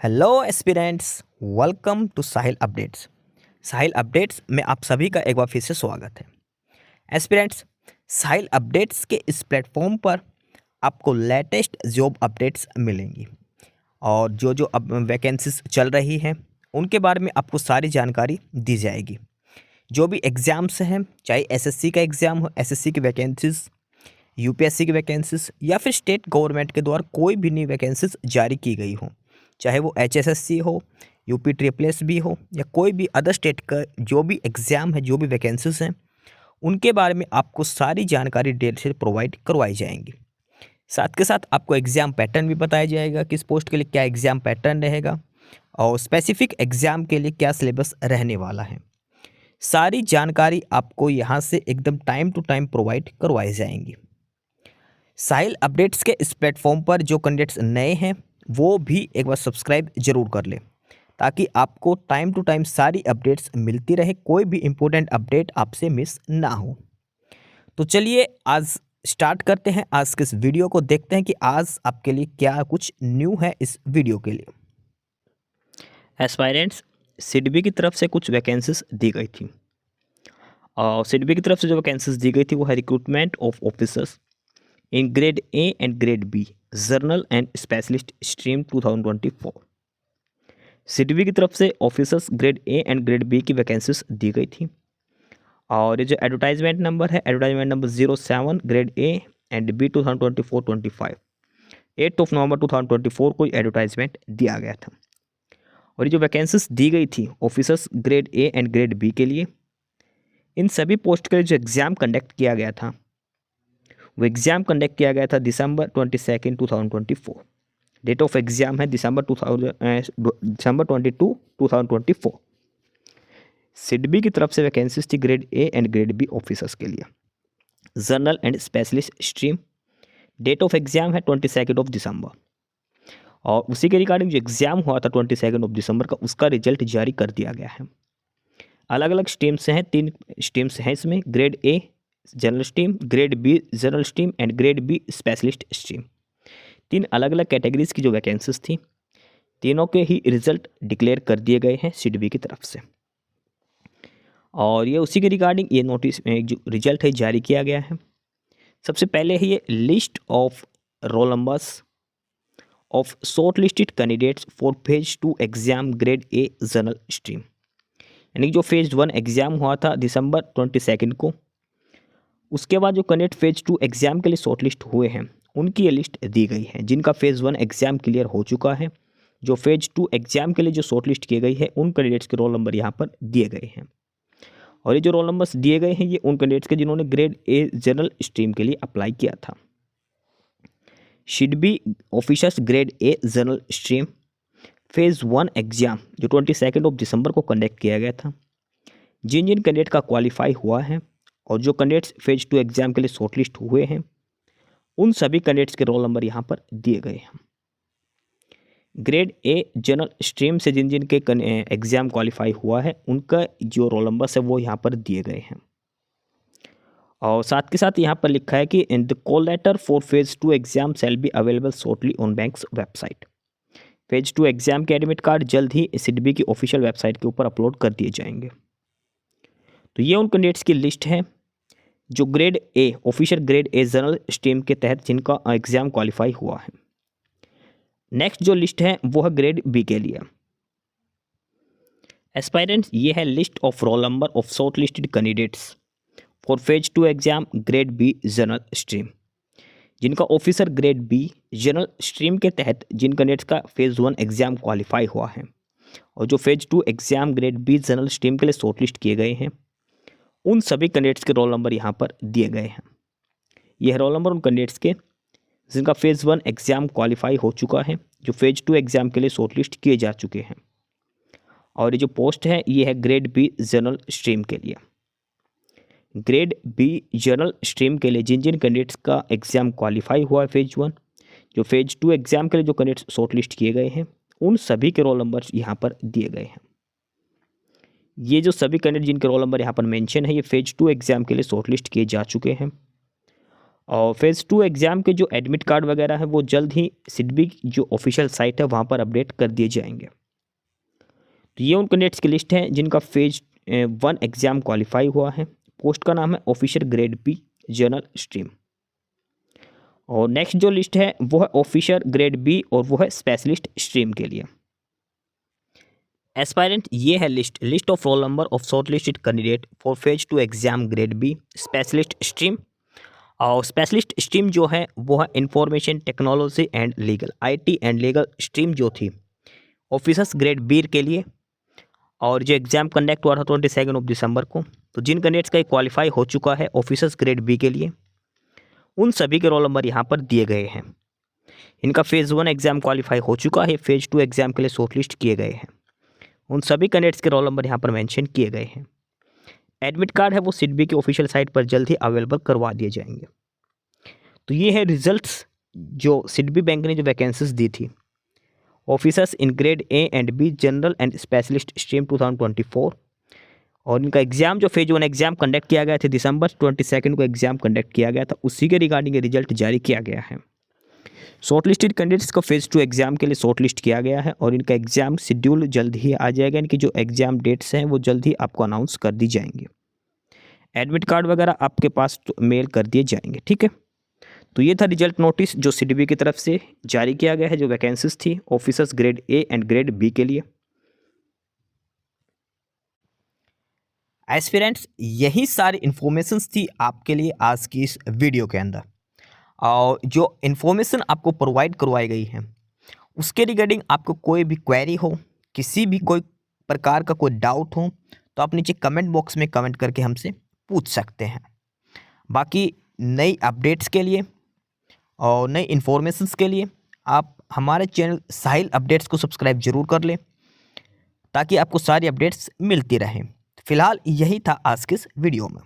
Hello aspirants, welcome to Sahil updates. Sahil updates में आप सभी का एक बार फिर से स्वागत है। एस्पिरेंट्स, साहिल अपडेट्स के इस प्लेटफॉर्म पर आपको लेटेस्ट जॉब अपडेट्स मिलेंगी और जो जो अब वैकेंसीज चल रही हैं उनके बारे में आपको सारी जानकारी दी जाएगी। जो भी एग्ज़ाम्स हैं, चाहे एसएससी का एग्ज़ाम हो, एसएससी की वैकेंसीज, यूपीएससी की वैकेंसीज या फिर स्टेट गवर्नमेंट के द्वारा कोई भी नई वैकेंसीज जारी की गई हो, चाहे वो एचएसएससी हो, यूपी ट्रिपल एस भी हो या कोई भी अदर स्टेट का जो भी एग्ज़ाम है, जो भी वैकेंसीज हैं, उनके बारे में आपको सारी जानकारी डिटेल से प्रोवाइड करवाई जाएंगी। साथ के साथ आपको एग्ज़ाम पैटर्न भी बताया जाएगा, किस पोस्ट के लिए क्या एग्ज़ाम पैटर्न रहेगा और स्पेसिफिक एग्ज़ाम के लिए क्या सिलेबस रहने वाला है। सारी जानकारी आपको यहाँ से एकदम टाइम टू टाइम प्रोवाइड करवाई जाएंगी। साहिल अपडेट्स के इस प्लेटफॉर्म पर जो कैंडिडेट्स नए हैं वो भी एक बार सब्सक्राइब जरूर कर लें ताकि आपको टाइम टू टाइम सारी अपडेट्स मिलती रहे, कोई भी इम्पोर्टेंट अपडेट आपसे मिस ना हो। तो चलिए आज स्टार्ट करते हैं आज के इस वीडियो को, देखते हैं कि आज आपके लिए क्या कुछ न्यू है इस वीडियो के लिए। एस्पायरेंट्स, सिडबी की तरफ से कुछ वैकेंसीज दी गई थी और सिडबी की तरफ से जो वैकेंसीज दी गई थी वो है recruitment of officers in grade A and grade B general and specialist stream 2024। SIDBI की तरफ से officers grade A and grade B की वैकेंसीज दी गई थी और ये जो एडवर्टाइजमेंट नंबर है, advertisement number 07 grade A and B 2024-25, 8 नवंबर 2024 को एडवर्टाइजमेंट दिया गया था। और ये जो वैकेंसीज दी गई थी officers grade A and grade B के लिए, इन सभी पोस्ट के लिए जो एग्ज़ाम कंडक्ट किया गया था वो एग्ज़ाम कंडक्ट किया गया था दिसंबर 22, 2024। डेट ऑफ एग्ज़ाम है दिसंबर 22, 2024। सिडबी की तरफ से वैकेंसीज थी grade A and grade B officers के लिए, general and specialist stream. Date of exam है 22 दिसंबर और उसी के रिगार्डिंग जो एग्ज़ाम हुआ था 22 दिसंबर का, उसका रिजल्ट जारी कर दिया गया है। अलग अलग स्ट्रीम्स हैं, 3 स्ट्रीम्स हैं इसमें, grade A general stream, grade B general stream and grade B specialist stream. 3 अलग अलग कैटेगरीज की जो वैकेंसीज थी, तीनों के ही रिजल्ट डिक्लेयर कर दिए गए हैं सिडबी की तरफ से और ये उसी के रिगार्डिंग ये नोटिस जो रिजल्ट है जारी किया गया है। सबसे पहले है ये list of roll numbers of short listed candidates for phase 2 exam grade A general stream, यानी जो फेज 1 एग्ज़ाम हुआ था दिसंबर 22 को, उसके बाद जो कैंडिडेट फेज 2 एग्ज़ाम के लिए शॉर्टलिस्ट हुए हैं उनकी ये लिस्ट दी गई है। जिनका फेज़ 1 एग्ज़ाम क्लियर हो चुका है, जो फेज 2 एग्ज़ाम के लिए जो शॉर्टलिस्ट किए गई है, उन कैंडिडेट्स के रोल नंबर यहाँ पर दिए गए हैं। और ये जो रोल नंबर्स दिए गए हैं ये उन कैंडिडेट्स के जिन्होंने ग्रेड ए जनरल स्ट्रीम के लिए अप्लाई किया था। SIDBI officers grade A general stream phase 1 exam जो 22 दिसंबर को कंडक्ट किया गया था, जिन जिन कैंडिडेट का क्वालिफाई हुआ है और जो कैंडिडेट्स फेज 2 एग्ज़ाम के लिए शॉर्टलिस्ट हुए हैं, उन सभी कैंडिडेट्स के रोल नंबर यहाँ पर दिए गए हैं। ग्रेड ए जनरल स्ट्रीम से जिन जिन के एग्ज़ाम क्वालिफाई हुआ है उनका जो रोल नंबर्स है वो यहाँ पर दिए गए हैं। और साथ के साथ यहाँ पर लिखा है कि in the call letter for phase 2 exam shall be available shortly on bank's website. Phase 2 exam के एडमिट कार्ड जल्द ही सिडबी की ऑफिशियल वेबसाइट के ऊपर अपलोड कर दिए जाएंगे। तो ये उन कैंडिडेट्स की लिस्ट है जो grade A official grade A general stream के तहत जिनका एग्ज़ाम क्वालिफाई हुआ है। नेक्स्ट जो लिस्ट है वो है ग्रेड बी के लिए। एस्पायरेंट्स, ये है list of roll number of short listed candidates for phase 2 exam grade B general stream, जिनका officer grade B general stream के तहत जिन कैंडिडेट्स का फेज़ 1 एग्ज़ाम क्वालिफाई हुआ है और जो phase 2 exam grade B general stream के लिए शॉर्टलिस्ट किए गए हैं, उन सभी कैंडिडेट्स के रोल नंबर यहाँ पर दिए गए हैं। यह रोल नंबर उन कैंडिडेट्स के जिनका फेज़ 1 एग्ज़ाम क्वालिफाई हो चुका है, जो फेज 2 एग्ज़ाम के लिए शॉर्टलिस्ट किए जा चुके हैं। और ये जो पोस्ट है ये है ग्रेड बी जनरल स्ट्रीम के लिए। ग्रेड बी जनरल स्ट्रीम के लिए जिन जिन कैंडिडेट्स का एग्ज़ाम क्वालिफाई हुआ है फेज 1, जो फेज 2 एग्ज़ाम के लिए जो कैंडिडेट्स शॉर्टलिस्ट किए गए हैं, उन सभी के रोल नंबर यहाँ पर दिए गए हैं। ये जो सभी कैंडिडेट जिनके रोल नंबर यहाँ पर मेंशन है, ये फेज 2 एग्ज़ाम के लिए शॉर्टलिस्ट किए जा चुके हैं और फेज़ 2 एग्ज़ाम के जो एडमिट कार्ड वगैरह है वो जल्द ही सिडबी जो ऑफिशियल साइट है वहाँ पर अपडेट कर दिए जाएंगे। तो ये उन कैंडिडेट्स की लिस्ट है जिनका फेज 1 एग्ज़ाम क्वालिफाई हुआ है। पोस्ट का नाम है officer grade B general stream. और नेक्स्ट जो लिस्ट है वो है ऑफिसर ग्रेड बी और वो है स्पेशलिस्ट स्ट्रीम के लिए। एस्पायरेंट ये है list of roll number of short listed candidate for phase 2 exam grade B specialist stream. और स्पेशलिस्ट स्ट्रीम जो है वो है information technology and legal, IT and legal stream जो थी ऑफिसर्स ग्रेड बी के लिए। और जो एग्ज़ाम कंडक्ट हुआ था 22 दिसंबर को, तो जिन कैंडिडेट्स का क्वालिफाई हो चुका है ऑफिसर्स ग्रेड बी के लिए, उन सभी के रोल नंबर यहाँ पर दिए गए हैं। इनका फेज़ 1 एग्ज़ाम क्वालिफाई हो चुका है, फेज़ 2 एग्ज़ाम के लिए शॉर्ट लिस्ट किए गए हैं। उन सभी कैंडिडेट्स के रोल नंबर यहाँ पर मेंशन किए गए हैं। एडमिट कार्ड है वो सिडबी की ऑफिशियल साइट पर जल्द ही अवेलेबल करवा दिए जाएंगे। तो ये है रिजल्ट्स जो सिडबी बैंक ने जो वैकेंसीज दी थी officers in grade A and B general and specialist stream 2024। और इनका एग्ज़ाम जो फेज 1 एग्ज़ाम कंडक्ट किया गया था दिसंबर 22 को एग्ज़ाम कंडक्ट किया गया था, उसी के रिगार्डिंग रिजल्ट जारी किया गया है। शॉर्ट लिस्टेड कैंडिडेट्स को फेज़ 2 एग्ज़ाम के लिए शॉर्ट लिस्ट किया गया है और इनका एग्ज़ाम शेड्यूल जल्द ही आ जाएगा। इनकी जो एग्ज़ाम डेट्स हैं वो जल्द ही आपको अनाउंस कर दी जाएंगे। एडमिट कार्ड वगैरह आपके पास मेल कर दिए जाएंगे, ठीक है। तो ये था रिजल्ट नोटिस जो सिडबी की तरफ से जारी किया गया है, जो वैकेंसीज थी officers grade A and grade B के लिए। एस्पिरेंट्स, यही सारी इन्फॉर्मेशंस थी आपके लिए आज की इस वीडियो के अंदर। और जो इन्फॉर्मेशन आपको प्रोवाइड करवाई गई है उसके रिगार्डिंग आपको कोई भी क्वेरी हो, किसी भी कोई प्रकार का कोई डाउट हो, तो आप नीचे कमेंट बॉक्स में कमेंट करके हमसे पूछ सकते हैं। बाकी नई अपडेट्स के लिए और नई इन्फॉर्मेशंस के लिए आप हमारे चैनल साहिल अपडेट्स को सब्सक्राइब जरूर कर लें ताकि आपको सारी अपडेट्स मिलती रहें। फिलहाल यही था आज के इस वीडियो में।